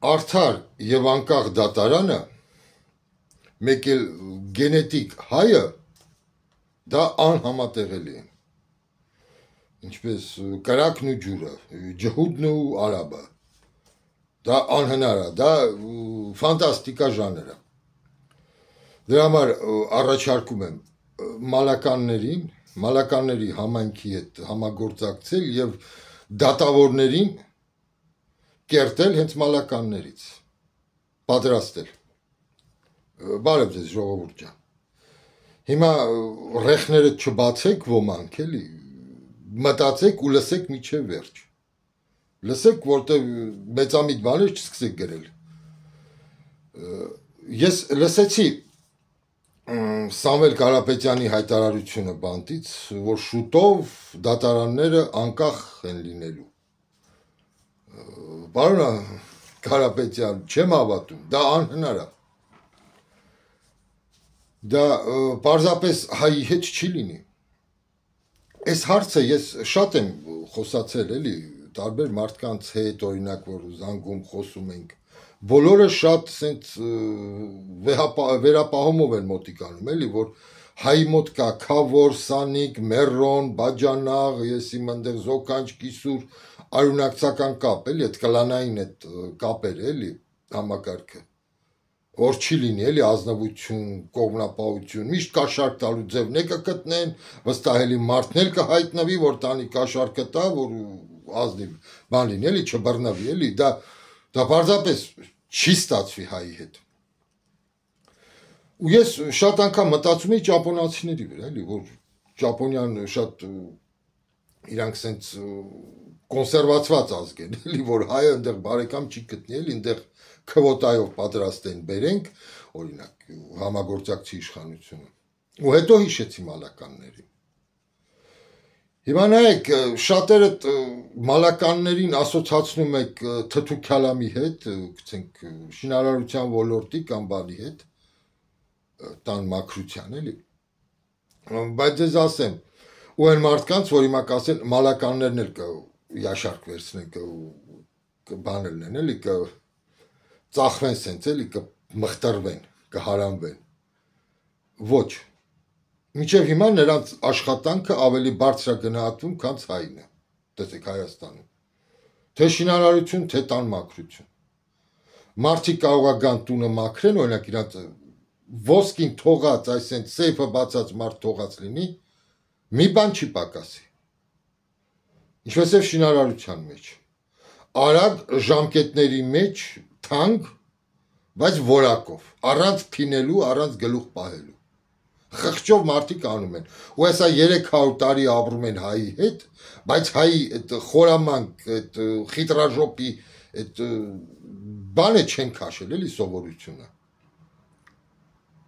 Արդար եւ անկախ դատարանը մեկ էլ գենետիկ հայը դա անհամատեղելի են ինչպես կրակն ու ջուրը ջհուդն ու արաբը դա անհնար է դա ֆանտաստիկա ժանր է դրա համար առաջարկում եմ մալականների համայնքի հետ համագործակցել եւ դատավորներին կերտել հենց մալականներից պատրաստել բարև ձեզ ժողովուրդ ջան հիմա ռեխները չբացեք ոմանք էլի մտածեք ու լսեք միջև վերջ լսեք որտեղ մեծամիտ բաներ չսկսեք գրել ես լսեցի Սամվել Կարապետյանի հայտարարությունը բանտից որ շուտով դատարանները անկախ են լինելու Պարոն Կարապետյան, չեմ հավատում, դա անհնար է։ Դա պարզապես հայի հետ չի լինի։ Այս հարցը ես շատ եմ խոսացել, էլի, տարբեր մարդկանց հետ, օրինակ, որ զանգում խոսում ենք, բոլորը շատ սենց վերապահումով են մոտիկանում, էլի, որ հայի մոտ կա Քավոր, Սանիկ, Մերրոն, Բաջանաղ, ես իմ ընդեղ Զոկանչ, Կիսուր, արունակցական կապ, էլի, այդ կլանային այդ կապեր, էլի, համակարգը, որ չի լինի, էլի, ազնվություն, կողմնապահություն, միշտ կաշարք տալու ձևն է կգտնեն, վստահելի մարդն էլ կհայտնվի, որ տանի կաշարքը տա, որ ազնիվ բան լինի, էլի, չբռնվի, էլի, դա պարզապես չի ստացվի հայի հետ։ Ու ես շատ անգամ մտածում էի ճապոնացիների վրա, էլի, որ ճապոնյան շատ իրանք սենց կոնսերվացված ազգ են, էլի, որ հայը ընդեղ բարեկամ չի գտնի, էլի, ընդեղ քվոտայով պատրաստ են բերենք, օրինակ, համագործակցի իշխանությունը։ Ու հետո հիշեցի մալականներին։ Հիմա նայեք, շատերը մալականներին ասոցացնում եք Թթու Քալամի հետ, գցենք շինարարության ոլորտի կամ բանի հետ, տան մաքրության, էլի։ Բայց ես ասեմ, ու այն մարդկանց, որ հիմա կասեն մալականներն էլ կյաշարք վերցնեն, կբանելն են, էլի, կծախվեն սենց, էլի, կմխտրվեն, կհարանվեն։ Ոչ։ Մինչև հիմա նրանց աշխատանքը ավելի բարձր է գնահատվում, քան հայինը, տեսեք Հայաստանում, թե շինարարություն, թե տան մաքրություն։ Մարդիկ կարող է գան տունը մաքրեն, օրինակ իրանց ոսկին թողած, այսինքն սեյֆը բացած մարդ թողած լինի, մի բան չի պակասի։ Ինչպես է շինարարության մեջ։ Արագ ժամկետների մեջ թանկ, բայց որակով, առանց փինելու, առանց գլուխ պահելու։ Խղճով մարդիկ անում են, ու հեսա 300 տարի ապրում են հայի հետ, բայց հայի այդ խորամանկ, այդ խիտրաժոպի, այդ բանը չեն քաշել, էլի սովորությունը։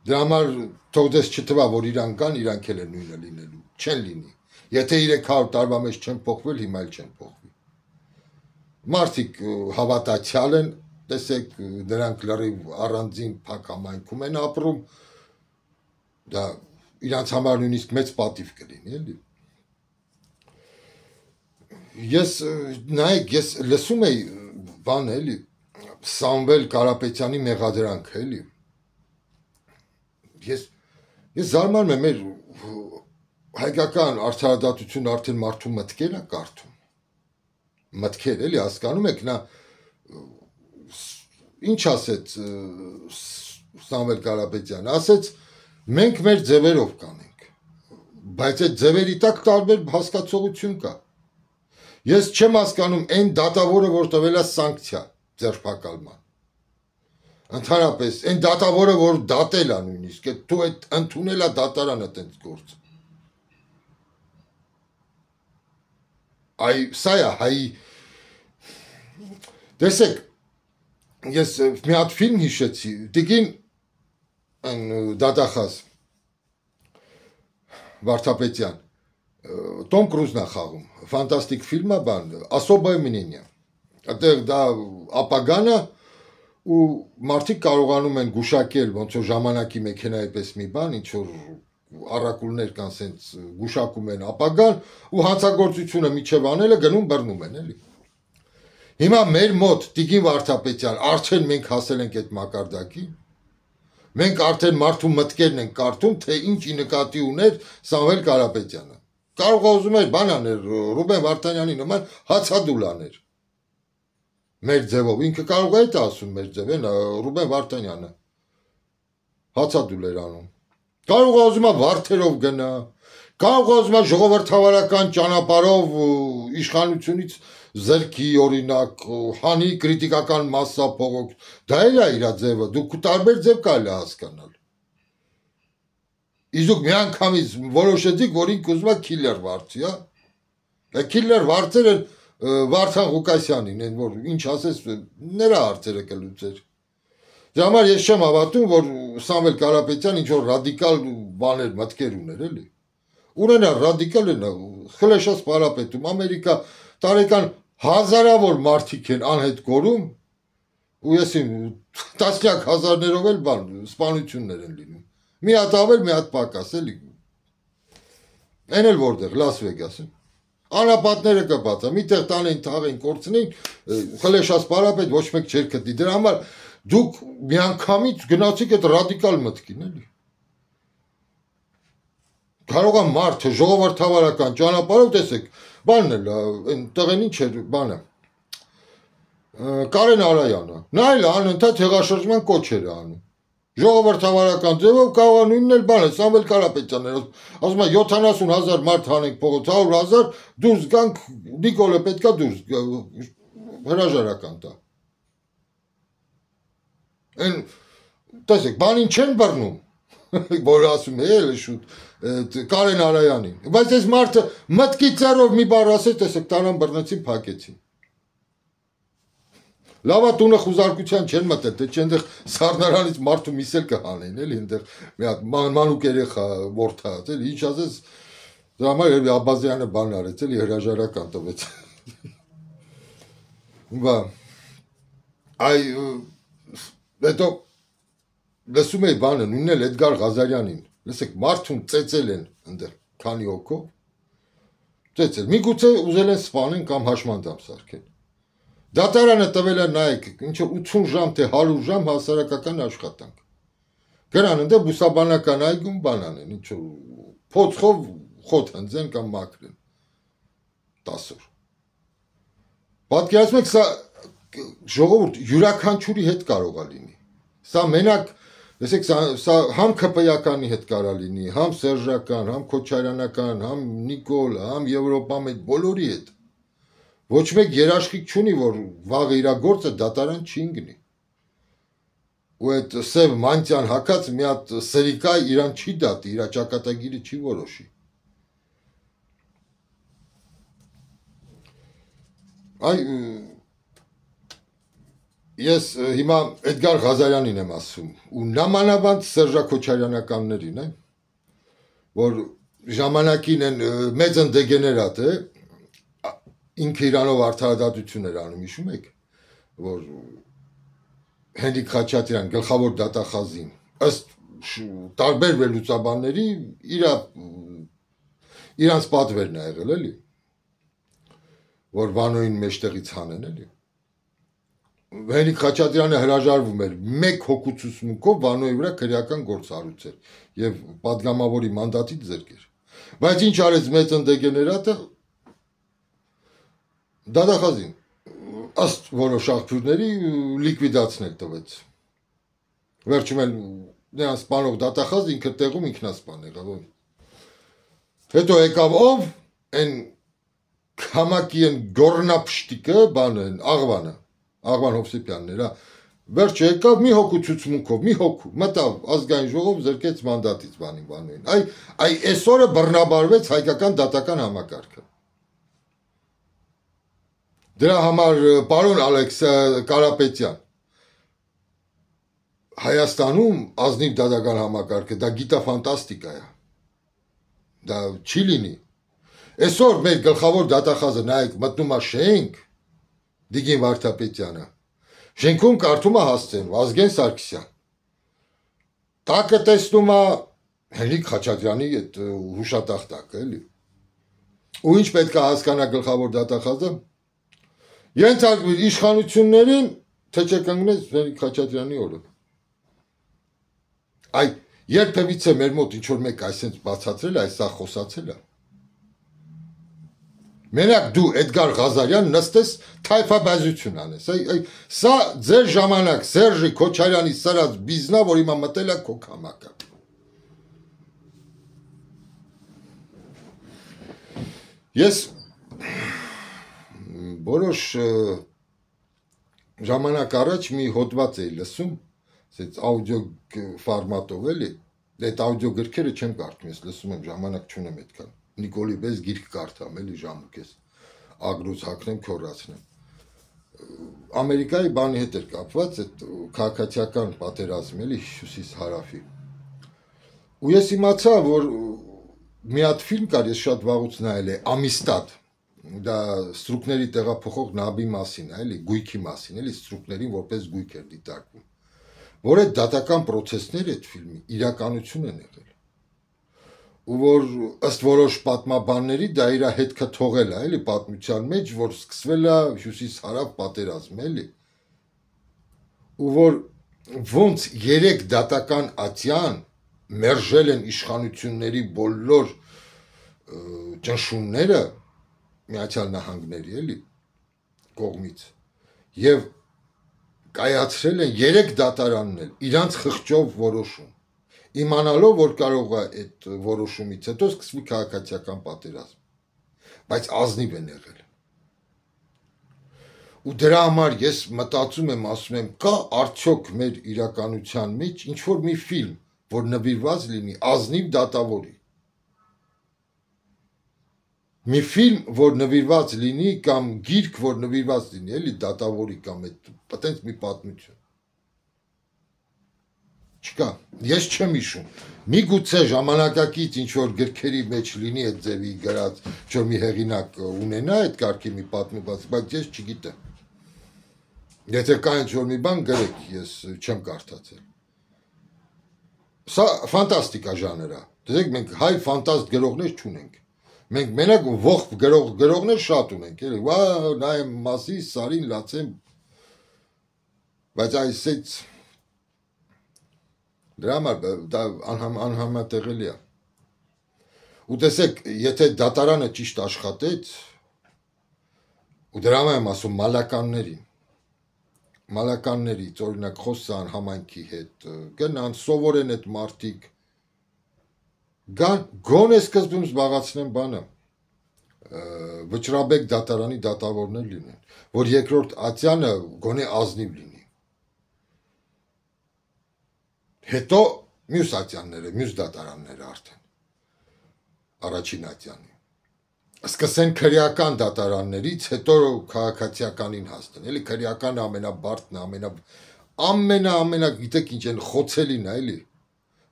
Դրա համար թող դες չթվա, որ իրանք կան, իրանք էլ են նույնը լինելու, չեն լինի։ Եթե 300 տարվա մեջ չեն փոխվել, հիմա էլ չեն փոխվի։ Մարդիկ հավատացյալ են, տեսեք, նրանք լրիվ առանձին փակ համայնքում են ապրում, դա իրանց համար նույնիսկ մեծ պատիվ կլինի, էլի։ Ես նայեք, ես լսում էի բան, էլի, Սամվել Կարապետյանի մեղադրանքը, էլի։ Ես զարմանում եմ, մեր հայկական արդարադատությունը արդեն մարդու մտքեր է կարդում։ Մտքեր, էլի, հասկանում եք, նա ինչ ասեց Սամվել Կարապետյանը, ասեց մենք մեր ձևերով կանենք, բայց այդ ձևերի տակ տարբեր հասկացողություն կա։ Ես չեմ հասկանում այն դատավորը, որ տվել է սանկցիա ձերբակալման։ Ընդհանրապես, այն դատավորը, որ դատել է նույնիսկ, դու այդ ընդունել է դատարանը տենց գործ։ Այ սա է հայի։ Տեսեք, ես մի հատ ֆիլմ հիշեցի, տիկին դատախազ Վարդապետյան, Տոմ Կրուզն է խաղում, ֆանտաստիկ ֆիլմ է բան, Особое мнение, այդտեղ դա ապագան է ու մարդիկ կարողանում են գուշակել, ոնց որ ժամանակի մեքենայի պես մի բան, ինչ որ առակուլներ կան սենց գուշակում են ապագան ու հանցագործությունը միջև անելը գնում բռնում են, էլի։ Հիմա մեր մոտ Տիկին Վարդապետյան արդեն մենք հասել ենք այդ մակարդակին։ Մենք արդեն մարդու մտքերն ենք կարդում, թե ինչի նկատի ուներ Սամվել Կարապետյանը։ Կարող է ուզում էր բան աներ, Ռուբեն Վարդանյանի նման հացադուլ աներ։ Մեր ձևով ինքը կարող է դա ասում մեր ձևեն Ռուբեն Վարդանյանը։ Հացադուլ էր անում։ Կարող է ուզում է վարդերով գնա, կարող է ուզում է ժողովրդավարական ճանապարհով իշխանությունից զրկի օրինակ, հանի քրիտիկական մասսա փողոք, դա էլ է իր ձևը, դուք տարբեր ձև կարելի է հասկանալ։ Իսկ դուք միանգամից որոշեցիք, որ ինքը ուզում է քիլլեր վարձի, հա։ Քիլլեր վարձերը Վարդան Ղուկասյանին, այն որ ինչ ասես, նրա հարցերը կլուծեր։ Դրա համար ես չեմ հավատում, որ Սամվել Կարապետյան ինչ որ ռադիկալ բաներ մտքեր ուներ, էլի։ Ունենա ռադիկալ են, խլեշած պարապետում, Ամերիկա տարեկան հազարավոր մարդիկ են անհետ կորում, ու ես իմ տասնյակ հազարներով էլ բան, սպանություններ են լինում։ Մի հատ ավել, մի հատ պակաս, էլի։ Այն էլ որտեղ, Լաս Վեգաս, անապատները կբացա, միտեղ տանեն, թաղեն, կորցնեն, խլեշած պարապետ ոչ մեկ չեր գտնի։ Դրա համար դուք միանգամից գնացիք այդ ռադիկալ մտքին, էլի։ Կարող է մարդը ժողովրդավարական ճանապարհով տեսեք, բանն էլ, այն տղեն ինչ էր, բանը։ Կարեն Արայանը, նա էլ անընդհատ հեղաշրջման կոչ էր անում։ Ժողովրդավարական ձևով կարող է նույնն էլ բանը, Սամվել Կարապետյանն էր, ասում է 70,000 մարդ հանենք փողոց, 100,000 դուրս գանք, Նիկոլը պետքա դուրս հրաժարական տա։ Այն տեսեք, բանին չեն բռնում, որ ասում է էլ շուտ Կարեն Արայանին, բայց այս մարդը մտքի ծառով մի բառ ասեց, տեսեք, տարան բռնեցին, փակեցին։ Լավա տունը խուզարկության չեն մտել, թե չենտեղ սառնարանից մարդու միսել կհանեն, էլի, այնտեղ մի հատ մանուկ երեխա որդած, էլի, ինչ ասես, դրա համար երբ Աբազյանը բան արեց, էլի, հրաժարական տվեց։ Բա, այ, հետո, լսում էի բանը, նույնն էլ Էդգար Ղազարյանին, լսեք, մարդուն ծեծել են այնտեղ քանի հոգով, ծեծել, միգուցե ուզել են սպանեն կամ հաշմանդամ սարքեն։ Դատարանը տվել է նայեք, ինչ 80 ժամ թե 100 ժամ հասարակական աշխատանք։ Գնան ընդ բուսաբանական այգում բանան են, ինչ փոცხով խոտ հնձեն կամ մաքրեն 10 օր։ Պատկերացնեք, սա ժողովուրդ յուրաքանչյուրի հետ կարող է լինի։ Սա մենակ, տեսեք, սա համ ԿՊ-ականի հետ կարա լինի, համ Սերժական, համ Քոչարյանական, համ Նիկոլ, համ Եվրոպա մեծ բոլորի հետ։ Ոչ մեկ երաշխիք չունի, որ վաղ իր գործը դատարան չի ընկնի։ Ու այդ սև մանտյան հակած մի հատ սրիկա իրան չի դատի, իր ճակատագիրը չի որոշի։ Այ ես հիմա Էդգար Ղազարյանին եմ ասում, ու նամանավանդ Սերժա Քոչարյանականներին, որ ժամանակին են մեծն դեգեներատ է, ինքը իրանով արդարադատություն էր անում, հիշում եք, որ Հենրիկ Խաչատրյան գլխավոր դատախազին ըստ տարբեր վերլուծաբանների իրանց պատվերն է եղել, էլի, որ Վանոյին մեջտեղից հանեն, էլի։ Հենրիկ Խաչատրյանը հրաժարվում էր մեկ հոգու ցուցմունքով Վանոյի վրա քրեական գործ հարուցել եւ պատգամավորի մանդատից զրկեր։ Բայց ինչ արեց մեծն դեգեներատը Դատախազին, ըստ որոշ աղբյուրների լիկվիդացնել տվեց։ Վերջում էլ նրան սպանող դատախազ ինքը տեղում ինքնասպան եղավ։ Հետո եկավ ով, այն քամակի են գորնապշտիկը, բանը են, Աղվան Հովսեփյանն էր, վերջը եկավ մի հոգու ցուցմունքով, մի հոգու, մտավ ազգային ժողով զրկեց մանդատից Վանոյին։ Այ այսօրը բռնաբարվեց հայկական դատական համակարգը։ Դրա համար պարոն Ալեքս Կարապետյան, Հայաստանում ազնիվ դատական համակարգը դա գիտաֆանտաստիկա է, դա չի լինի, այսօր մեր գլխավոր դատախազը նայեք մտնում է շենք, Տիկին Վարդապետյանը, շենքում կարդում է Հասցեն, Վազգեն Սարգսյան, տակը տեսնում է Հենրիկ Խաչատրյանի այդ հուշատախտակը, էլի, ու ինչ պետք է հասկանա գլխավոր դատախազը, Ենթարկվիր իշխանություններին, թե չկանգնես Լենիկ Խաչատրյանի օրը։ Այ երբևիցե մեր մոտ ինչ որ մեկ այսպես բացատրել է, այս սա խոսացել է։ Մենակ դու Էդգար Ղազարյան նստես թայֆաբազություն անես։ Սա ձեր ժամանակ Սերժի Քոչարյանի սրած բիզնա, որ հիմա մտել է քո քամակը։ Ես որոշ ժամանակ առաջ մի հոդված էի լսում, ասես աուդիո ֆորմատով էլի, այդ աուդիո գրքերը չեմ կարդում, ես լսում եմ, ժամանակ չունեմ այդքան։ Նիկոլի պես գիրք կարդամ էլի ժամուկես, ագրուց հագնեմ, քորացնեմ։ Ամերիկայի բանի հետ էր կապված, այդ քաղաքացիական պատերազմ էլի հյուսիս հարավի։ Ու ես իմացա, որ մի հատ ֆիլմ կար, ես շատ վաղուց նայել եմ, Ամիստադ, դա ստրուկների տեղափոխող նաբի մասին, էլի, գույքի մասին, էլի, ստրուկներին որպես գույք էր դիտարկվում, որ այդ դատական պրոցեսները այդ ֆիլմի իրականություն են եղել։ Ու որ ըստ որոշ պատմաբանների դա իր հետքը թողել է, էլի, պատմության մեջ, որ սկսվել է հյուսիս-հարավ պատերազմ, էլի։ Ու որ ոնց 3 դատական ատյան մերժել են իշխանությունների բոլոր ճնշումները Միացյալ Նահանգների, էլի, կողմից, եւ կայացրել են 3 դատարաններ իրանց խղճով որոշում, իմանալով, որ կարող է այդ որոշումից հետո սկսվի քաղաքացիական պատերազմ, բայց ազնիվ են եղել։ Ու դրա համար ես մտածում եմ, ասում եմ, կա արդյոք մեր իրականության մեջ ինչ որ մի ֆիլմ, որ նվիրված լինի ազնիվ դատավորի։ Մի ֆիլմ, որ նվիրված լինի կամ գիրք, որ նվիրված լինի, էլի դատավորի կամ այդպես մի պատմություն։ Չկա, ես չեմ հիշում։ Միգուցե ժամանակակից ինչ որ գրքերի մեջ լինի այդ ձևի գրած, ինչ որ մի հեղինակ ունենա այդ կարգի մի պատմված, բայց ես չգիտեմ։ Եթե կա ինչ որ մի բան գրեք, ես չեմ կարդացել։ Սա ֆանտաստիկա ժանր է։ Դեք մենք հայ ֆանտաստ գրողներ չունենք։ Մենք մենակ ողբ գրողներ շատ ունենք, էլի։ Վա, նայեմ Մասի, Սարին, Լացեմ։ Բայց այսից դրա համար դա անհամատեղելի է։ Ու տեսեք, եթե դատարանը ճիշտ աշխատեց, ու դրա համար եմ ասում մալականներից, օրինակ խոսան համայնքի հետ, գնան, սովորեն այդ մարդիկ, գոնե սկզբում զբաղացնեն բանը, Վճռաբեկ դատարանի դատավորներ լինեն, որ երկրորդ ատյանը գոնե ազնիվ լինի։ Հետո մյուս ատյանները, մյուս դատարանները արդեն, առաջին ատյանի։ Սկսեն քրեական դատարաններից, հետո քաղաքացիականին հասնեն, էլի քրեականը ամենաբարդն, գիտեք ինչ են խոցելին, էլի,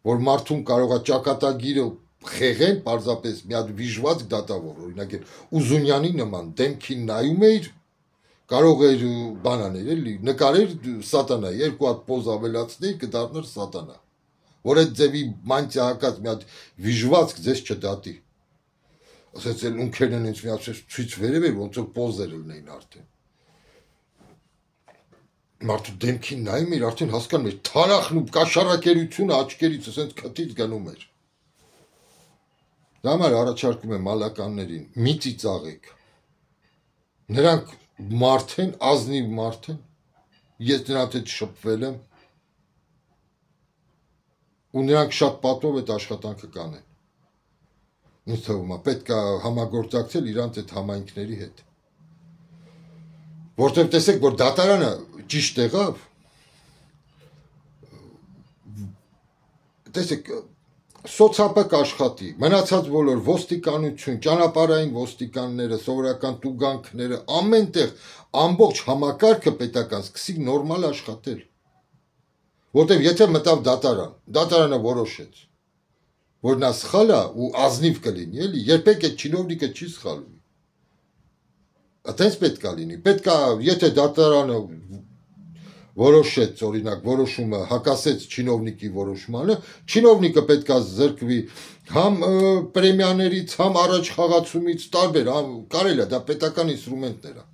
որ մարդուն կարող է ճակատագիրը խեղեն, պարզապես մի հատ վիժված դատավոր, օրինակ Ուզունյանի նման դեմքին նայում էիր, կարող էր բան անել, էլի, նկարեր սատանա, 2 հատ պոզ ավելացներ, կդառներ սատանա, որ այդ ձևի մանտիա հակած մի հատ վիժված ձեզ չդատի։ Ասած էլ ունքերն են ինձ մի հատ ցույց վերև էր, ոնց որ պոզեր լինեին արդեն։ Մարդու դեմքին նայում էր, արդեն հասկանում էր, թարախն ու կաշառակերությունը աչքերից ասենց քթից գնում էր։ Դա համար առաջարկում եմ մալականներին, մի ծիծաղեք։ Նրանք մարդ են, ազնիվ մարդ են, ես նրանց հետ շփվել եմ, ու նրանք շատ պատվով այդ աշխատանքը կանեն։ Ինձ թվում է, պետք է համագործակցել իրանց այդ համայնքների հետ։ Որտեվ տեսեք, որ դատարանը ճիշտ եղավ, տեսեք, սոցապը կաշխատի, մնացած բոլոր ոստիկանություն, ճանապարհային ոստիկանները, սովորական տուգանքները, ամենտեղ ամբողջ համակարգը պետական սկսի նորմալ աշխատել։ Որտեվ եթե մտավ դատարանը որոշեց, որ նա սխալ է ու ազնիվ կլինի, էլի, երբեք այդ չինովնիկը չի սխալվի։ Այդպես պետք է լինի, պետք է, եթե դատարանը որոշեց, օրինակ, որոշումը հակասեց չինովնիկի որոշմանը, չինովնիկը պետք է զրկվի համ պրեմիաներից, համ առաջ խաղացումից տարբեր, կարելի է, դա պետական ինստրումենտներ է։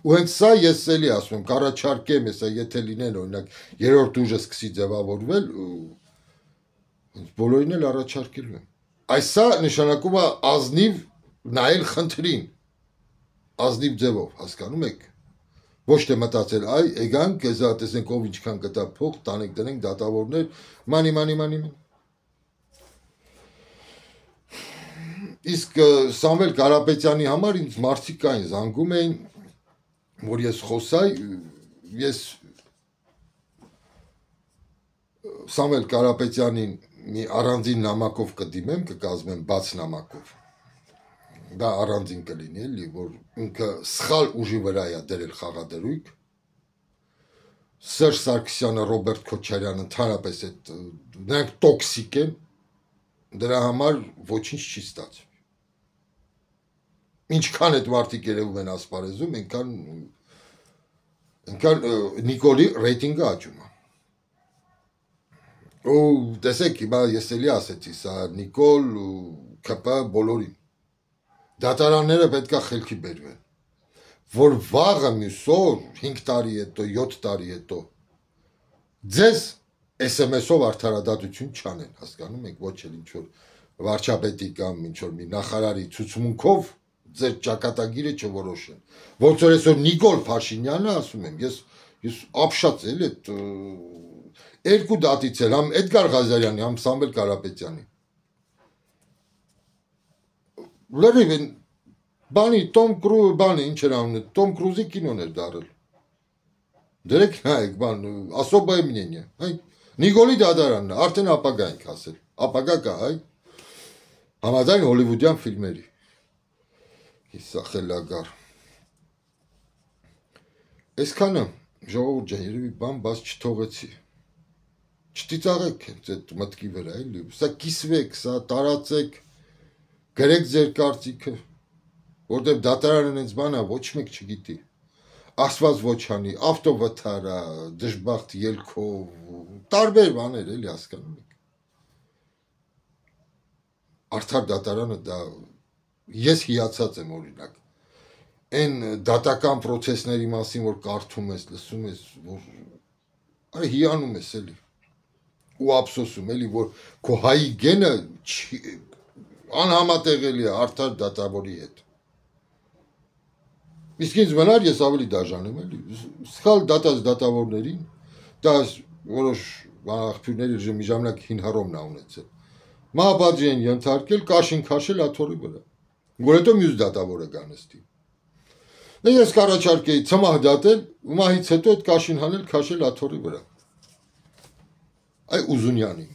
Ու հենց սա ես էլի ասում եմ, կառաջարկեմ, հեսա եթե լինեն օրինակ երրորդ ուժը սկսի ձևավորվել, բոլորին էլ առաջարկելու եմ։ Այս սա նշանակում է ազնիվ նայել խնդրին, ազնիվ ձևով, հասկանում եք։ Ոչ թե մտածել, այ եկանք, քեզ տեսնենք ով ինչքան կտա փող, տանենք դնենք դատավորներ, մանի։ Իսկ Սամվել Կարապետյանի համար ինձ մարդիկ կային զանգում էին, որ ես խոսայի, ես Սամվել Կարապետյանին մի առանձին նամակով կդիմեմ, կկազմեմ բաց նամակով։ Դա առանձին կլինի, էլի, որ ինքը սխալ ուժի վրա է դերել խաղադրույք։ Սերժ Սարգսյանը, Ռոբերտ Քոչարյանը ընդհանրապես այդ նրանք տոքսիկ են, դրա համար ոչինչ չի ստացվում։ Ինչքան այդ մարդիկ երևում են ասպարեզում, այնքան Նիկոլի ռեյտինգը աճում է։ Ու տեսեք, հիմա ես էլի ասեցի, սա Նիկոլ ու ԿՊ բոլորին։ Դատարանները պետք է խելքի բերվեն, որ վաղը մյուս օր, 5 տարի հետո, 7 տարի հետո ձեզ SMS-ով արդարադատություն չանեն, հասկանում եք, ոչ էլ ինչ-որ վարչապետի կամ ինչ-որ մի նախարարի ցուցմունքով ձեր ճակատագիրը չորոշեն։ Ոնց որ այսօր Նիկոլ Փաշինյանը, ասում եմ, ես ապշած էլ այդ երկու դատից էլ, համ Էդգար Ղազարյանի, համ Սամվել Կարապետյանի։ Լրիվ բանի ինչ էր անունը, Տոմ Կրուզի կինոն էր դարել։ Դրեք նայեք, особое мнение, այ Նիկոլի դատարանն է, արդեն ապագա ենք ասել, ապագա կա, այ համաձայն հոլիվուդյան ֆիլմերի։ Իսա խելագար։ Այսքանը ժողովուրդ ջան, երևի բան բաց չթողեցի։ Չծիծաղեք այդ մտքի վրա, էլի, սա կիսվեք, սա տարածեք, գրեք ձեր կարծիքը, որտեղ դատարանը հենց բանա ոչ մեկ չգիտի։ Աստված ոչ անի, ավտովթարա, դժբախտ ելքով, տարբեր բաներ, էլի հասկանում եք։ Արդար դատարանը դա ես հիացած եմ օրինակ։ Այն դատական պրոցեսների մասին, որ կարդում ես, լսում ես, որ հիանում ես էլի։ Ու ափսոսում էլի, որ քո հայի գենը անհամատեղելի է արդար դատավորի հետ։ Իսկ ինձ մնար ես ավելի դաժան եմ էլի, սխալ դատած դատավորներին, դա որոշ աղբյուրների մի ժամանակ հին հռոմն ա ունեցել։ Մահապատժի են ենթարկել, կաշին քաշել աթոռի վրա, որ հետո մյուս դատավորը գանստի։ Ես կառաջարկեի ցմահ դատել, մահից հետո այդ կաշին հանել, քաշել աթոռի վրա։ Այ Ուզունյանին,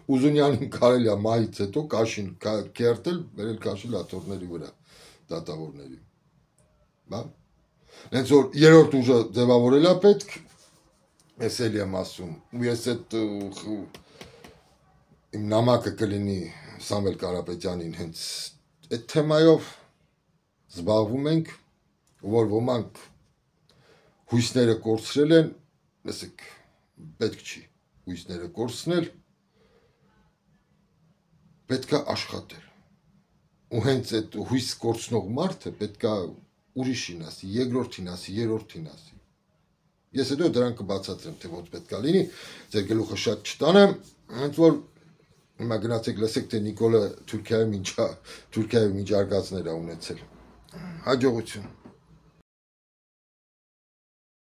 Ուզունյանին կարելի է մահից հետո կաշին կերտել, բերել քաշել աթոռների վրա դատավորների։ Հենց որ երրորդ ուժը ձևավորել է պետք, ես էլի եմ ասում, ու ես այդ իմ նամակը կլինի Սամվել Կարապետյանին հենց այդ թեմայով զբաղվում ենք, որ ոմանք հույսները կորցրել են, լսեք, պետք չի հույսները կորցնել, պետք է աշխատել։ Ու հենց այդ հույս կորցնող մարդը պետք է ուրիշին ասի, երկրորդին ասի, երրորդին ասի։ Ես հետո դրան կբացատրեմ, թե ոնց պետք է լինի, ձեր գլուխը շատ չտանեմ, հենց որ հիմա գնացեք լսեք, թե Նիկոլը Թուրքիայում ինչ արգածներ է ունեցել։ Հաջողություն։